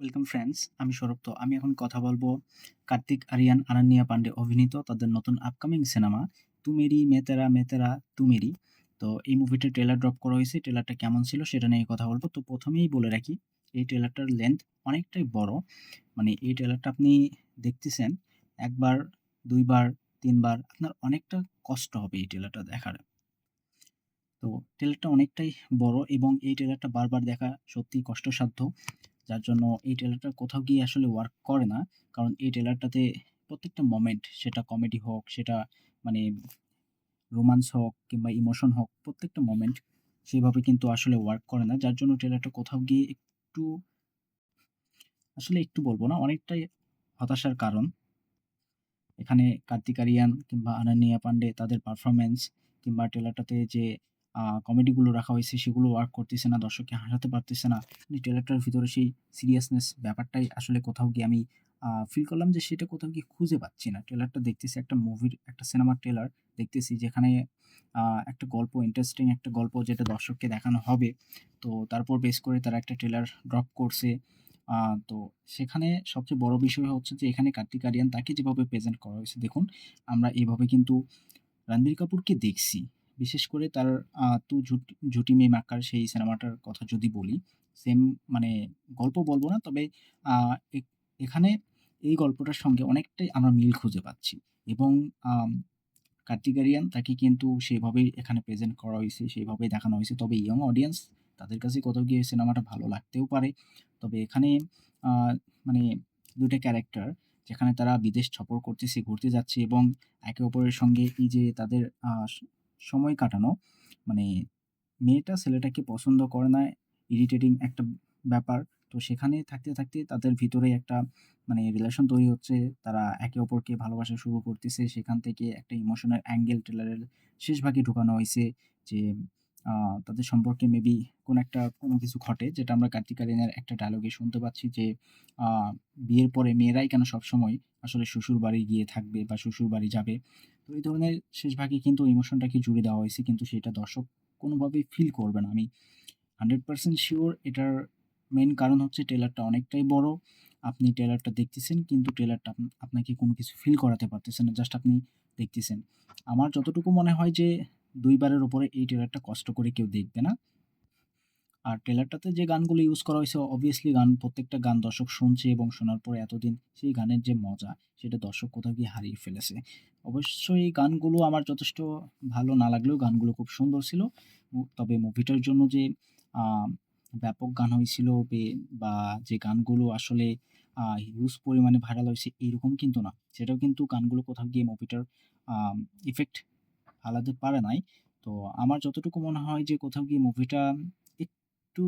Welcome friends, আমি সৌরভ। তো আমি এখন কথা বলবো কার্তিক আরিয়ান, আনান্যা পান্ডে অভিনীত তাদের নতুন আপকামিং সিনেমা 'তু মেরি मैं तेरा मैं तेरा तू मेरी'। তো এই মুভিটার ট্রেলার ড্রপ করা হয়েছে। ট্রেলারটা কেমন ছিল সেটা নিয়ে কথা বলব। তো ১ম এই বলে রাখি, এই ট্রেলারটার লেন্থ অনেকটাই বড়। মানে এই ট্রেলারটা আপনি দেখতেছেন ১ বার, ২ বার, ৩ বার আপনার অনেকটা কষ্ট হবে এই ট্রেলারটা দেখার। তো ট্রেলারটা অনেকটাই বড় এবং এই ট্রেলারটা বারবার দেখা সত্যিই কষ্টসাধ্য। যার জন্য এই ট্রেলারটা কোথাও গিয়ে আসলে ওয়ার্ক করে না। কারণ এই ট্রেলারটাতে প্রত্যেকটা মোমেন্ট, সেটা কমেডি হোক, সেটা মানে রোমান্স হোক কিংবা ইমোশন হোক, প্রত্যেকটা মোমেন্ট সেভাবে কিন্তু আসলে ওয়ার্ক করে না। যার জন্য ট্রেলারটা কোথাও গিয়ে একটু, আসলে একটু বলব না, অনেকটাই হতাশার কারণ। এখানে কার্তিক আরিয়ান কিংবা আনান্যা পান্ডে তাদের পারফরম্যান্স কিংবা ট্রেলারটাতে যে কমেডিগুলো রাখা হয়েছে সেগুলো ওয়ার্ক করতেছে না, দর্শককে হাসাতে পারতেছে না। মানে ট্রেলারটার ভিতরে সেই সিরিয়াসনেস ব্যাপারটাই আসলে কোথাও গিয়ে আমি ফিল করলাম যে সেটা কোথাও গিয়ে খুঁজে পাচ্ছি না। ট্রেলারটা দেখতেছি, একটা মুভির, একটা সিনেমার ট্রেলার দেখতেছি যেখানে আ একটা গল্প, ইন্টারেস্টিং একটা গল্প যেটা দর্শককে দেখানো হবে। তো তারপর বেস করে তারা একটা ট্রেলার ড্রপ করছে। আ তো সেখানে সবচেয়ে বড় বিষয় হচ্ছে যে এখানে কার্তিক আরিয়ান তাকে যেভাবে প্রেজেন্ট করা হয়েছে, দেখুন আমরা এভাবে কিন্তু রণবীর কাপুরকে দেখছি। বিশেষ করে তার 'তু ঝুটি মে মাক্কার' সেই সিনেমাটার কথা যদি বলি, সেম মানে গল্প বলব না, তবে আ এ এখানে এই গল্পটার সঙ্গে অনেকটাই আমরা মিল খুঁজে পাচ্ছি এবং আম কার্তিক আরিয়ান তাকে কিন্তু সেভাবেই এখানে প্রেজেন্ট করা হইছে, সেভাবেই দেখানো হইছে। তবে ইয়ং অডিয়েন্স তাদের কাছে কোথাও গিয়ে সিনেমাটা ভালো লাগতেও পারে। তবে এখানে আ মানে ২ টা ক্যারেক্টার যেখানে তারা বিদেশ সফর করতেছে, ঘুরতে যাচ্ছে এবং একে অপরের সঙ্গে এই যে তাদের সময় কাটানো, মানে মেয়েটা ছেলেটাকে পছন্দ করে না, ইরিটেটিং একটা ব্যাপার। তো সেখানে থাকতে তাদের ভিতরে একটা মানে রিলেশন তৈরি হচ্ছে। তারা একে অপরকে ভালোবাসা শুরু করতেছে। সেখান থেকে একটা ইমোশনাল অ্যাঙ্গেল ট্রেলারের শেষ ভাগে ঢুকানো হইছে যে আ তাদের সম্পর্কে মেবি কোনো কিছু ঘটে, যেটা আমরা কার্তিক আরিয়ানের একটা ডায়ালগে শুনতে পাচ্ছি যে আ বিয়ের পরে মেয়েরাই কেন সবসময় আসলে শ্বশুরবাড়ি গিয়ে থাকবে বা শ্বশুরবাড়ি যাবে। তো এই ধরনের শেষ ভাগে কিন্তু ইমোশনটাকে জুড়ে দেওয়া হইছে, কিন্তু সেটা দর্শক কোনোভাবেই ফিল করবে না। আমি 100% সিউর এটার মেইন কারণ হচ্ছে ট্রেলারটা অনেকটাই বড়। আপনি ট্রেলারটা দেখতেছেন কিন্তু ট্রেলারটা আপনাকে কোনো কিছু ফিল করাতে পারতেছে না। জাস্ট আপনি দেখতেছেন। আমার যতটুকু মনে হয় যে ২ বারের উপরে এই ট্রেলারটা কষ্ট করে কেউ দেখবে না। আর ট্রেলারটাতে যে গানগুলো ইউজ করা হইছে, obviously প্রত্যেকটা গান দর্শক শুনছে এবং শোনার পরে এতদিন সেই গানের যে মজা, সেটা দর্শক কোথাও গিয়ে হারিয়ে ফেলেছে। অবশ্যই গানগুলো আমার যথেষ্ট ভালো না লাগলেও গানগুলো খুব সুন্দর ছিল। তবে মুভিটার জন্য যে আ ব্যাপক গান হইছিল বা যে গানগুলো আসলে হিউজ পরিমাণে ভাইরাল হইছে এরকম কিন্তু না। সেটাও কিন্তু গানগুলো কোথাও গিয়ে মুভিটার ইফেক্ট ফালাতে পারে নাই। তো আমার যতটুকু মনে হয় যে কোথাও গিয়ে মুভিটা একটু,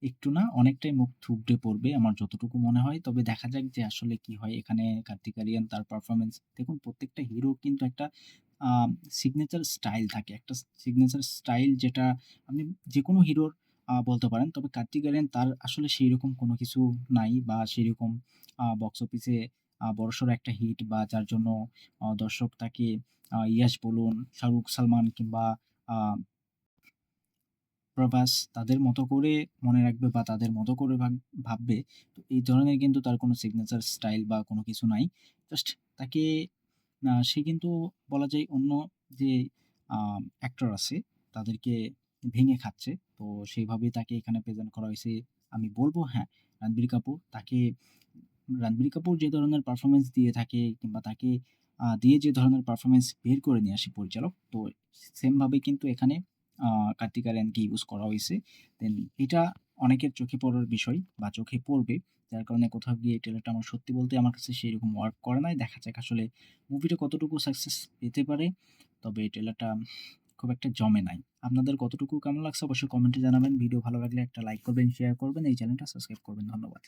একটু না অনেকটাই মুখ থুবড়ে পড়বে আমার যতটুকু মনে হয়। তবে দেখা যাক যে আসলে কি হয়। এখানে কার্তিক আরিয়ান তার পারফরম্যান্স, দেখুন প্রত্যেকটা হিরোর কিন্তু একটা আ সিগনেচার স্টাইল থাকে। একটা সিগনেচার স্টাইল যেটা আপনি যেকোনো হিরোর বলতে পারেন। তবে কার্তিক আরিয়ান তার আসলে সেইরকম কোনো কিছু নাই বা সেরকম বক্স অফিসে বড়সড় একটা হিট বা যার জন্য দর্শক তাকে ইয়াশ বলুন, শাহরুখ, সালমান কিংবা আ প্রভাস তাদের মতো করে মনে রাখবে বা তাদের মতো করে ভাববে। তো এই ধরনের কিন্তু তার কোনো সিগনেচার স্টাইল বা কোনো কিছু নাই। জাস্ট তাকে সে কিন্তু বলা যায় অন্য যে অ্যাক্টর আছে তাদেরকে ভেঙে খাচ্ছে। তো সেইভাবেই তাকে এখানে প্রেজেন্ট করা হইছে। আমি বলব হ্যাঁ, রণবীর কাপুর তাকে রণবীর কাপুর যে ধরনের পারফরম্যান্স দিয়ে থাকে কিংবা তাকে দিয়ে যে ধরনের পারফরম্যান্স বের করে নিয়ে আসে পরিচালক, তো সেম ভাবে কিন্তু এখানে আ কার্তিক আরিয়ানকে ইউজ করা হইছে। দেন এটা অনেকের চোখে পড়ার বিষয় বা চোখে পড়বে। যার কারণে কোথাও গিয়ে এই ট্রেলারটা আমার সত্যি বলতে আমার কাছে সেরকম ওয়ার্ক করে নাই। দেখা যাক আসলে মুভিটা কতটুকু সাকসেস পেতে পারে। তবে এই ট্রেলারটা খুব একটা জমে নাই। আপনাদের কতটুকু কেমন লাগছে অবশ্যই কমেন্টে জানাবেন। ভিডিও ভালো লাগলে একটা লাইক করবেন, শেয়ার করবেন, এই চ্যানেলটা সাবস্ক্রাইব করবেন। ধন্যবাদ।